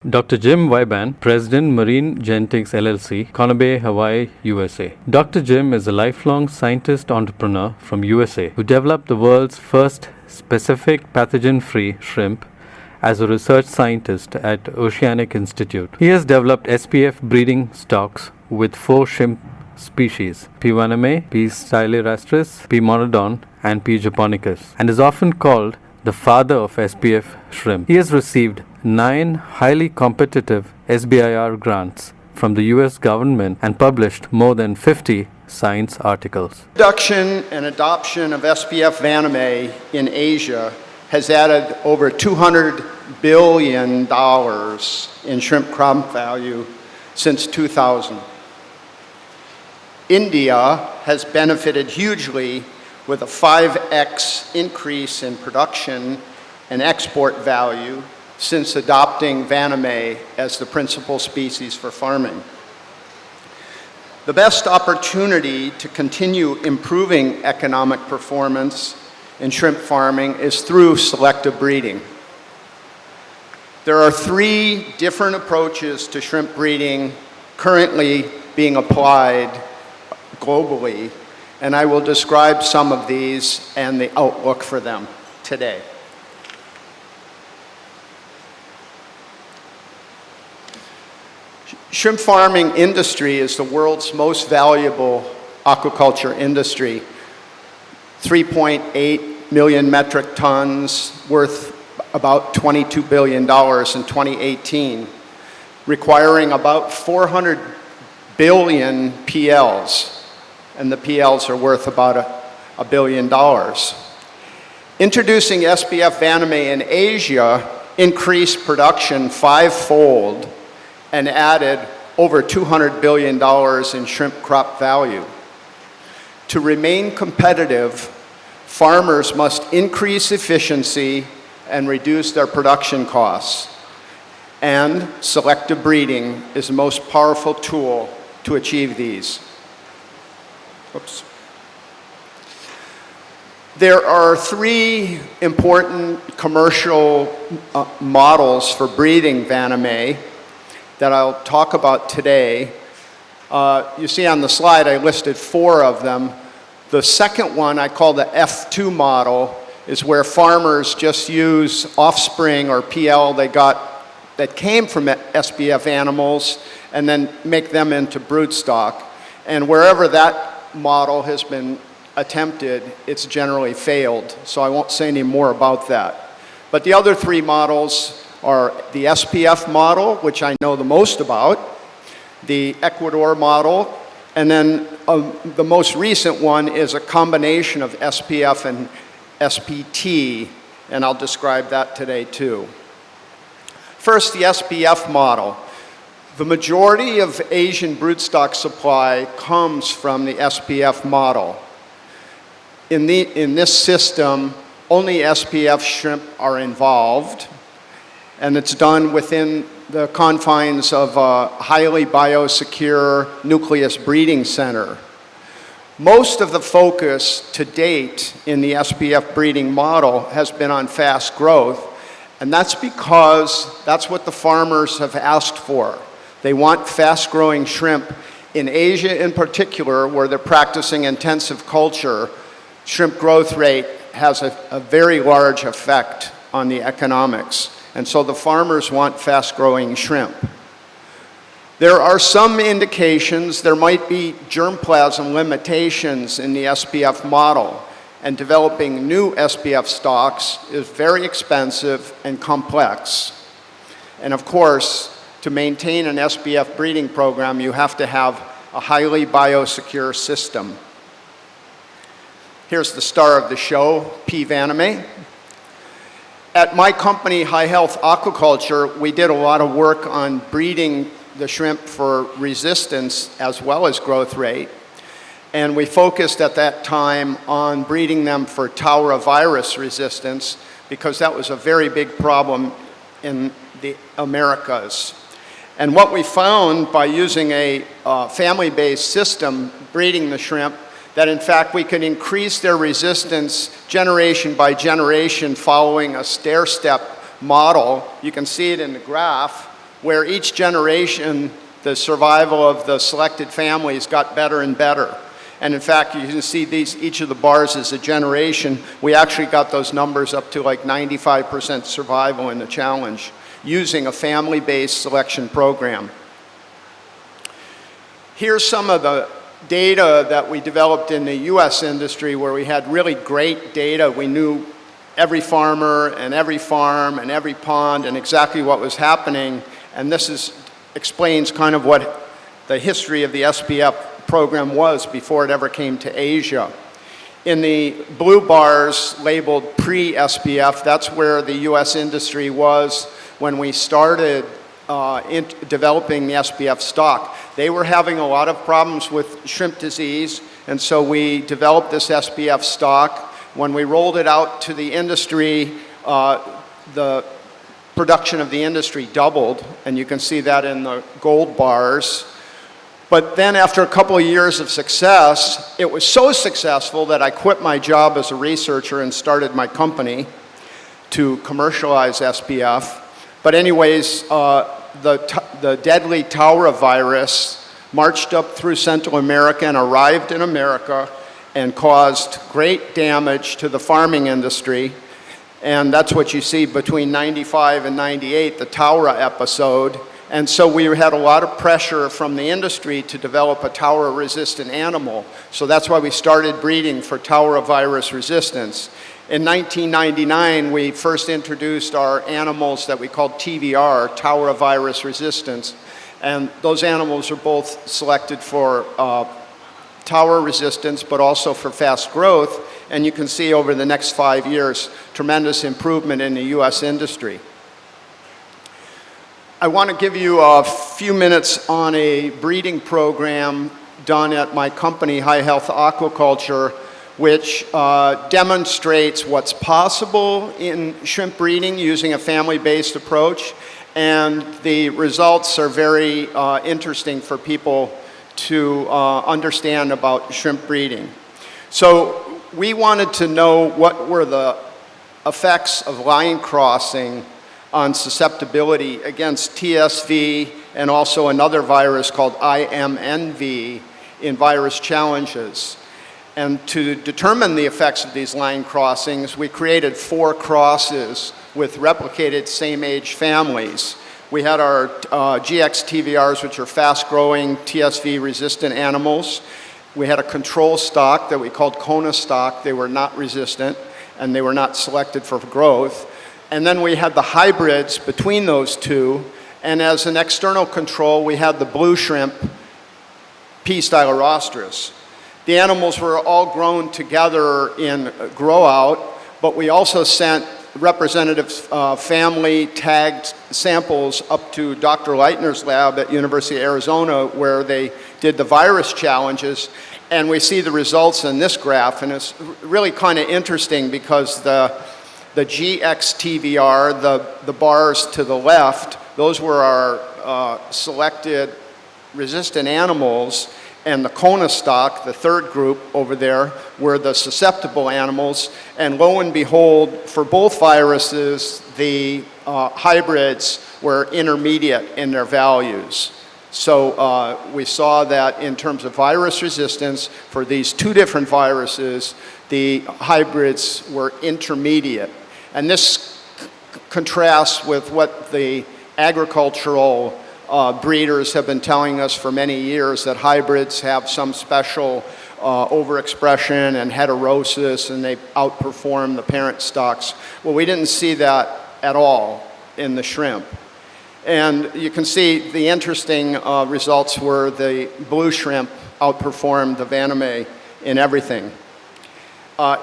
Dr. Jim Wyban, President, Marine Genetics LLC, Conabay, Hawaii, USA. Dr. Jim is a lifelong scientist entrepreneur from USA who developed the world's first specific pathogen-free shrimp as a research scientist at Oceanic Institute. He has developed SPF breeding stocks with 4 shrimp species, P. vannamei, P. stylirastris, P. monodon, and P. japonicus, and is often called the father of SPF shrimp. He has received 9 highly competitive SBIR grants from the US government and published more than 50 science articles. Production and adoption of SPF vannamei in Asia has added over $200 billion in shrimp crop value since 2000. India has benefited hugely with a 5x increase in production and export value since adopting vannamei as the principal species for farming. The best opportunity to continue improving economic performance in shrimp farming is through selective breeding. There are 3 different approaches to shrimp breeding currently being applied globally, and I will describe some of these and the outlook for them today. Shrimp farming industry is the world's most valuable aquaculture industry. 3.8 million metric tons, worth about $22 billion in 2018, requiring about 400 billion PLs, and the PLs are worth about $1 billion. Introducing SPF vannamei in Asia increased production 5-fold and added over $200 billion in shrimp crop value. To remain competitive, farmers must increase efficiency and reduce their production costs. And selective breeding is the most powerful tool to achieve these. Oops. There are 3 important commercial models for breeding vannamei that I'll talk about today. You see on the slide I listed 4 of them. The second one I call the F2 model is where farmers just use offspring or PL they got that came from SPF animals and then make them into broodstock. And wherever that model has been attempted, it's generally failed. So I won't say any more about that. But the other 3 models are the SPF model, which I know the most about, the Ecuador model, and then the most recent one is a combination of SPF and SPT, and I'll describe that today too. First, the SPF model. The majority of Asian broodstock supply comes from the SPF model. In this system, only SPF shrimp are involved, and it's done within the confines of a highly biosecure nucleus breeding center. Most of the focus to date in the SPF breeding model has been on fast growth, and that's because that's what the farmers have asked for. They want fast-growing shrimp. In Asia in particular, where they're practicing intensive culture, shrimp growth rate has a very large effect on the economics. And so the farmers want fast-growing shrimp. There are some indications there might be germplasm limitations in the SPF model, and developing new SPF stocks is very expensive and complex. And of course, to maintain an SPF breeding program, you have to have a highly biosecure system. Here's the star of the show, P. vannamei. At my company, High Health Aquaculture, we did a lot of work on breeding the shrimp for resistance as well as growth rate. And we focused at that time on breeding them for Taura virus resistance because that was a very big problem in the Americas. And what we found by using a family-based system breeding the shrimp, that in fact we can increase their resistance generation by generation following a stair-step model. You can see it in the graph where each generation, the survival of the selected families got better and better. And in fact, you can see each of the bars is a generation. We actually got those numbers up to like 95% survival in the challenge using a family-based selection program. Here's some of the data that we developed in the US industry where we had really great data. We knew every farmer and every farm and every pond and exactly what was happening. And this explains kind of what the history of the SPF program was before it ever came to Asia. In the blue bars labeled pre-SPF, that's where the US industry was when we started developing the SPF stock. They were having a lot of problems with shrimp disease, and so we developed this SPF stock. When we rolled it out to the industry, the production of the industry doubled, and you can see that in the gold bars. But then after a couple of years of success, it was so successful that I quit my job as a researcher and started my company to commercialize SPF. But anyways, the deadly Taura virus marched up through Central America and arrived in America and caused great damage to the farming industry. And that's what you see between 95 and 98, the Taura episode. And so we had a lot of pressure from the industry to develop a Taura-resistant animal. So that's why we started breeding for Taura virus resistance. In 1999, we first introduced our animals that we called TVR, Taura virus resistance. And those animals are both selected for Taura resistance, but also for fast growth. And you can see over the next 5 years, tremendous improvement in the US industry. I want to give you a few minutes on a breeding program done at my company, High Health Aquaculture, which demonstrates what's possible in shrimp breeding using a family-based approach. And the results are very interesting for people to understand about shrimp breeding. So we wanted to know what were the effects of line crossing on susceptibility against TSV and also another virus called IMNV in virus challenges. And to determine the effects of these line crossings, we created 4 crosses with replicated same-age families. We had our GX TVRs, which are fast-growing TSV-resistant animals. We had a control stock that we called Kona stock. They were not resistant, and they were not selected for growth. And then we had the hybrids between those two. And as an external control, we had the blue shrimp, P. stylorostris. The animals were all grown together in grow-out, but we also sent representative family tagged samples up to Dr. Leitner's lab at University of Arizona, where they did the virus challenges. And we see the results in this graph. And it's really kind of interesting because the GX TVR, the bars to the left, those were our selected resistant animals, and the Kona stock, the third group over there, were the susceptible animals. And lo and behold, for both viruses, the hybrids were intermediate in their values. So we saw that in terms of virus resistance, for these 2 different viruses, the hybrids were intermediate. And this contrasts with what the agricultural breeders have been telling us for many years, that hybrids have some special overexpression and heterosis, and they outperform the parent stocks. Well, we didn't see that at all in the shrimp. And you can see the interesting results were the blue shrimp outperformed the vannamei in everything.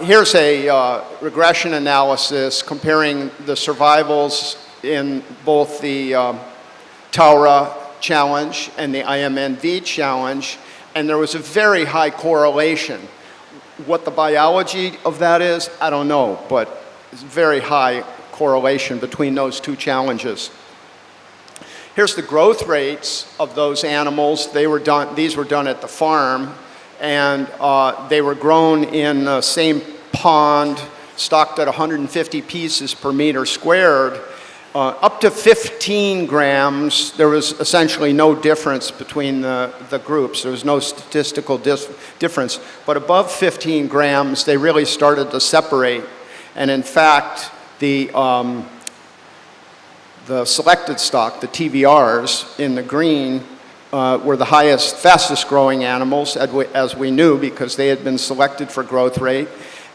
Here's a regression analysis comparing the survivals in both the Taura challenge and the IMNV challenge, and there was a very high correlation. What the biology of that is, I don't know, but it's very high correlation between those 2 challenges. Here's the growth rates of those animals. These were done at the farm, and they were grown in the same pond, stocked at 150 pieces per meter squared. Up to 15 grams, there was essentially no difference between the groups. There was no statistical difference. But above 15 grams, they really started to separate. And in fact, the selected stock, the TVRs in the green, were the highest, fastest growing animals, as we knew, because they had been selected for growth rate.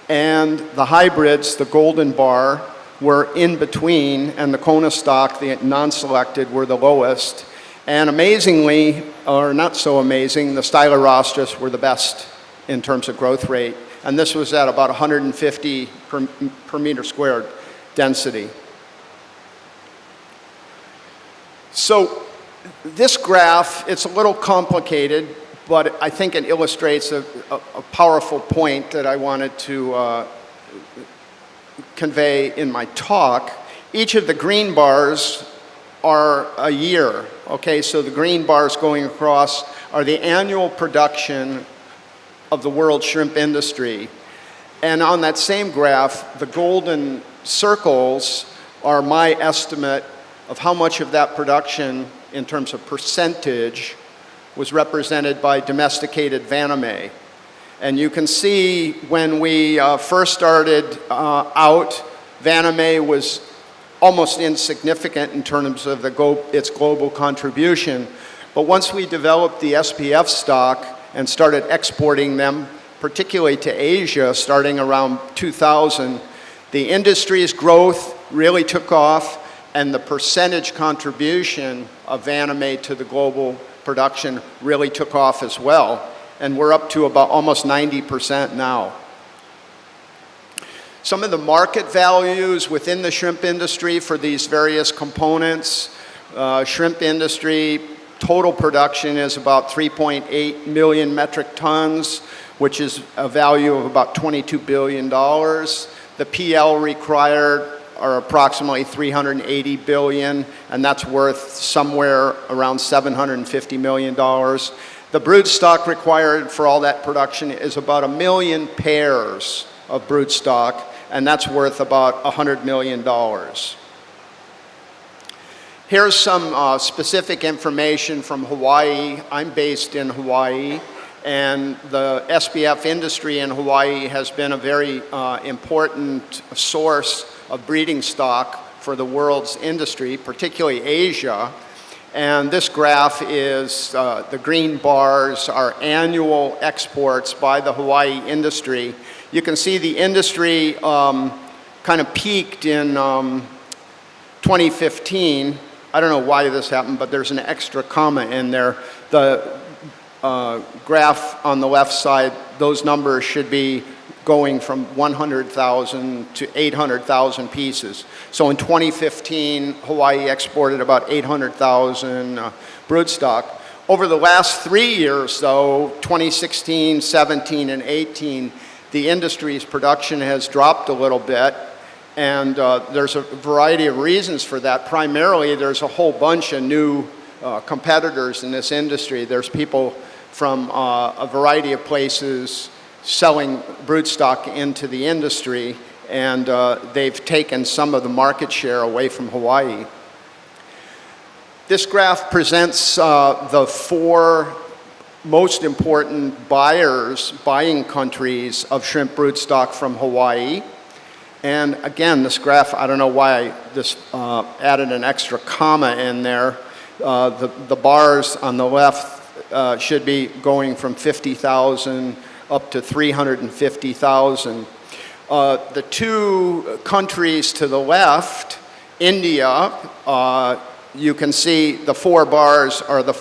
And the hybrids, the golden bar, were in between, and the Kona stock, the non-selected, were the lowest. And amazingly, or not so amazing, the Stylorostris were the best in terms of growth rate. And this was at about 150 per meter squared density. So this graph, it's a little complicated, but I think it illustrates a powerful point that I wanted to convey in my talk. Each of the green bars are a year, okay? So the green bars going across are the annual production of the world shrimp industry. And on that same graph, the golden circles are my estimate of how much of that production, in terms of percentage, was represented by domesticated vannamei. And you can see when we first started out, vannamei was almost insignificant in terms of its global contribution. But once we developed the SPF stock and started exporting them, particularly to Asia, starting around 2000, the industry's growth really took off, and the percentage contribution of vannamei to the global production really took off as well. And we're up to about almost 90% now. Some of the market values within the shrimp industry for these various components. Shrimp industry, total production is about 3.8 million metric tons, which is a value of about $22 billion. The PL required are approximately 380 billion, and that's worth somewhere around $750 million. The brood stock required for all that production is about 1 million pairs of brood stock, and that's worth about $100 million. Here's some specific information from Hawaii. I'm based in Hawaii, and the SPF industry in Hawaii has been a very important source of breeding stock for the world's industry, particularly Asia. And this graph is, the green bars are annual exports by the Hawaii industry. You can see the industry kind of peaked in 2015. I don't know why this happened, but there's an extra comma in there. The graph on the left side, those numbers should be going from 100,000 to 800,000 pieces. So in 2015, Hawaii exported about 800,000 broodstock. Over the last 3 years, though, 2016, 17, and 18, the industry's production has dropped a little bit, and there's a variety of reasons for that. Primarily, there's a whole bunch of new competitors in this industry. There's people from a variety of places selling broodstock into the industry, and they've taken some of the market share away from Hawaii. This graph presents the 4 most important buying countries of shrimp broodstock from Hawaii. And again, this graph, I don't know why this added an extra comma in there. The bars on the left should be going from 50,000 up to 350,000. The 2 countries to the left, India, you can see the 4 bars are the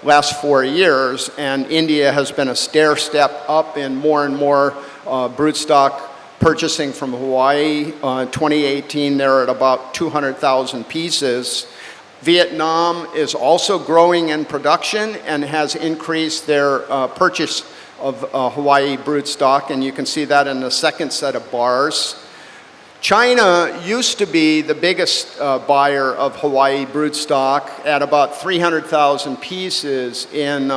last 4 years, and India has been a stair step up in more and more broodstock purchasing from Hawaii. 2018, they're at about 200,000 pieces. Vietnam is also growing in production and has increased their purchase of Hawaii broodstock, and you can see that in the second set of bars. China used to be the biggest buyer of Hawaii broodstock at about 300,000 pieces in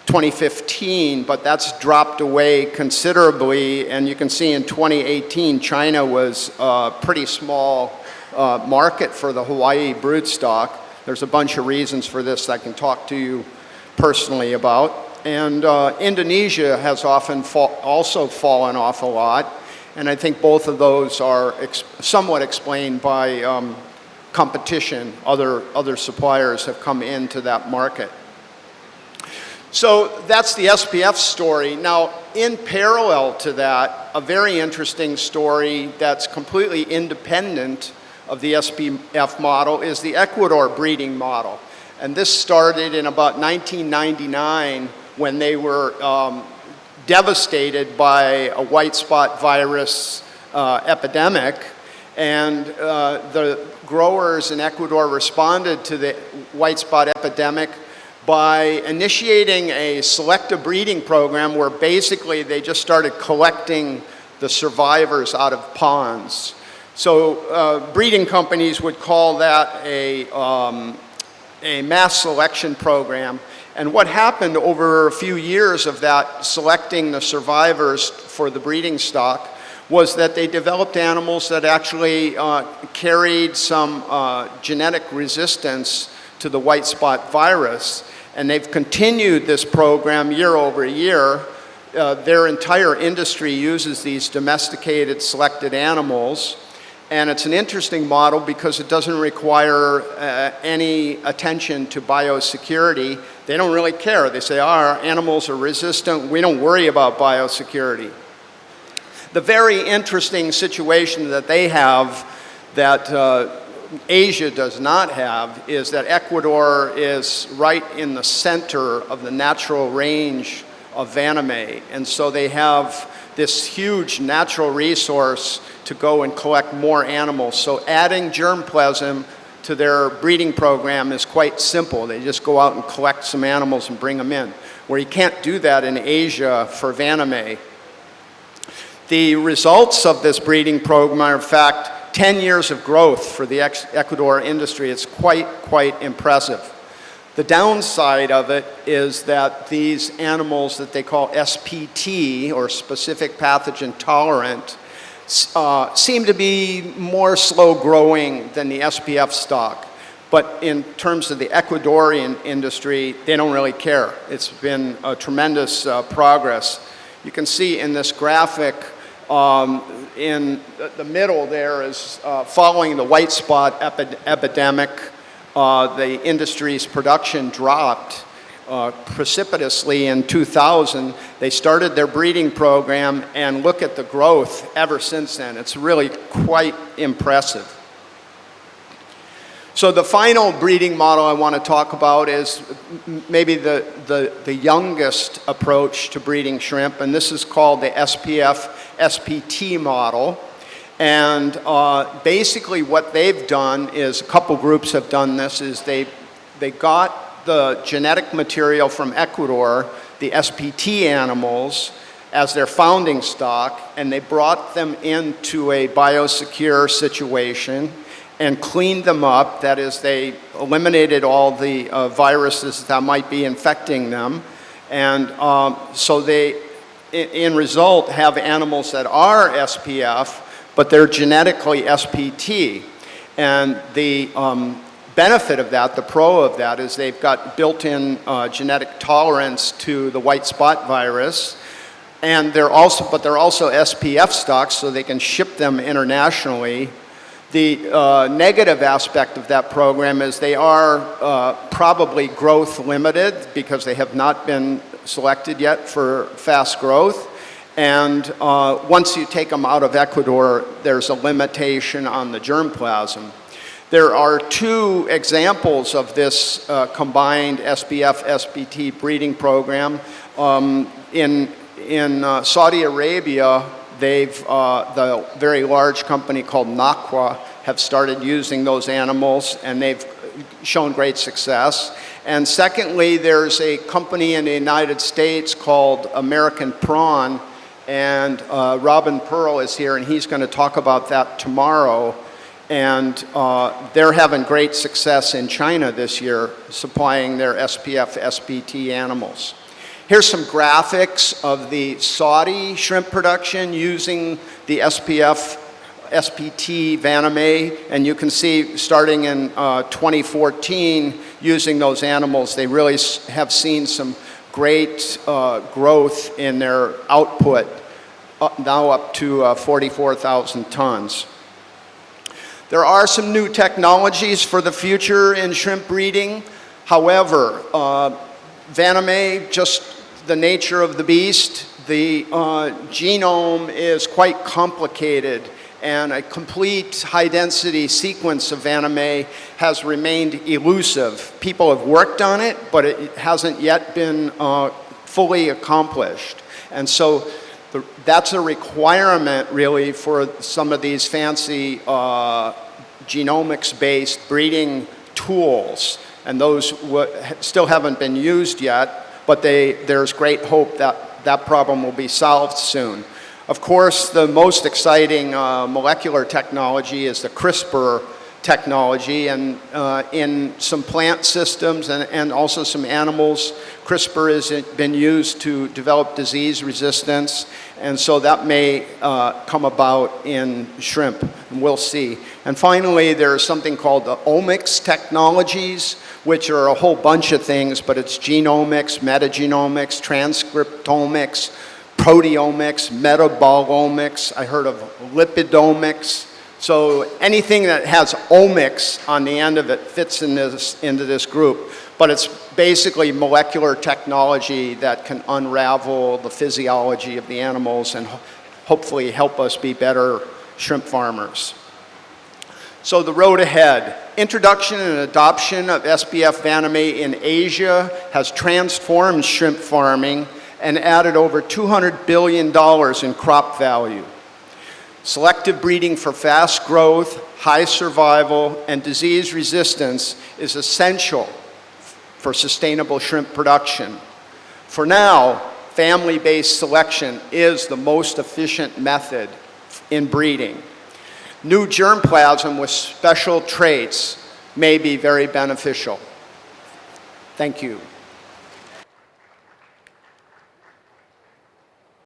2015, but that's dropped away considerably, and you can see in 2018 China was a pretty small market for the Hawaii broodstock. There's a bunch of reasons for this I can talk to you personally about. And Indonesia has often also fallen off a lot. And I think both of those are somewhat explained by competition. Other suppliers have come into that market. So that's the SPF story. Now, in parallel to that, a very interesting story that's completely independent of the SPF model is the Ecuador breeding model. And this started in about 1999 when they were devastated by a white spot virus epidemic. And the growers in Ecuador responded to the white spot epidemic by initiating a selective breeding program where basically they just started collecting the survivors out of ponds. So breeding companies would call that a mass selection program. And what happened over a few years of that selecting the survivors for the breeding stock was that they developed animals that actually carried some genetic resistance to the white spot virus. And they've continued this program year over year. Their entire industry uses these domesticated, selected animals. And it's an interesting model because it doesn't require any attention to biosecurity. They don't really care. They say, our animals are resistant. We don't worry about biosecurity. The very interesting situation that they have that Asia does not have is that Ecuador is right in the center of the natural range of vannamei. And so they have this huge natural resource to go and collect more animals. So adding germplasm to their breeding program is quite simple. They just go out and collect some animals and bring them in, where you can't do that in Asia for vannamei. The results of this breeding program are, in fact, 10 years of growth for the Ecuador industry. It's quite impressive. The downside of it is that these animals that they call SPT, or specific pathogen tolerant, seem to be more slow growing than the SPF stock. But in terms of the Ecuadorian industry, they don't really care. It's been a tremendous progress. You can see in this graphic, in the middle there is following the white spot epidemic, the industry's production dropped precipitously in 2000. They started their breeding program, and look at the growth ever since then. It's really quite impressive. So the final breeding model I want to talk about is maybe the youngest approach to breeding shrimp, and this is called the SPF SPT model. And basically what they've done is, a couple groups have done this, is they got the genetic material from Ecuador, the SPT animals, as their founding stock, and they brought them into a biosecure situation and cleaned them up. That is, they eliminated all the viruses that might be infecting them. And so they, in result, have animals that are SPF, but they're genetically SPT. And the benefit of that, the pro of that, is they've got built-in genetic tolerance to the white spot virus. And they're also SPF stocks, so they can ship them internationally. The negative aspect of that program is they are probably growth limited because they have not been selected yet for fast growth. And once you take them out of Ecuador, there's a limitation on the germplasm. There are two examples of this combined SPF-SPT breeding program. In Saudi Arabia, the very large company called Naqua have started using those animals, and they've shown great success. And secondly, there's a company in the United States called American Prawn, and Robin Pearl is here, and he's going to talk about that tomorrow. And they're having great success in China this year, supplying their SPF-SPT animals. Here's some graphics of the Saudi shrimp production using the SPF SPT vannamei, and you can see starting in 2014, using those animals, they really have seen some great growth in their output, now up to 44,000 tons. There are some new technologies for the future in shrimp breeding. However, vannamei, just the nature of the beast, the genome is quite complicated, and a complete high-density sequence of vannamei has remained elusive. People have worked on it, but it hasn't yet been fully accomplished. And so that's a requirement, really, for some of these fancy genomics-based breeding tools. And those still haven't been used yet, but there's great hope that that problem will be solved soon. Of course, the most exciting molecular technology is the CRISPR technology, and in some plant systems and also some animals, CRISPR has been used to develop disease resistance, and so that may come about in shrimp, and we'll see. And finally, there's something called the omics technologies, which are a whole bunch of things, but it's genomics, metagenomics, transcriptomics, proteomics, metabolomics. I heard of lipidomics. So anything that has omics on the end of it fits into this group. But it's basically molecular technology that can unravel the physiology of the animals and hopefully help us be better shrimp farmers. So the road ahead. Introduction and adoption of SPF vannamei in Asia has transformed shrimp farming and added over $200 billion in crop value. Selective breeding for fast growth, high survival, and disease resistance is essential for sustainable shrimp production. For now, family-based selection is the most efficient method in breeding. New germplasm with special traits may be very beneficial. Thank you.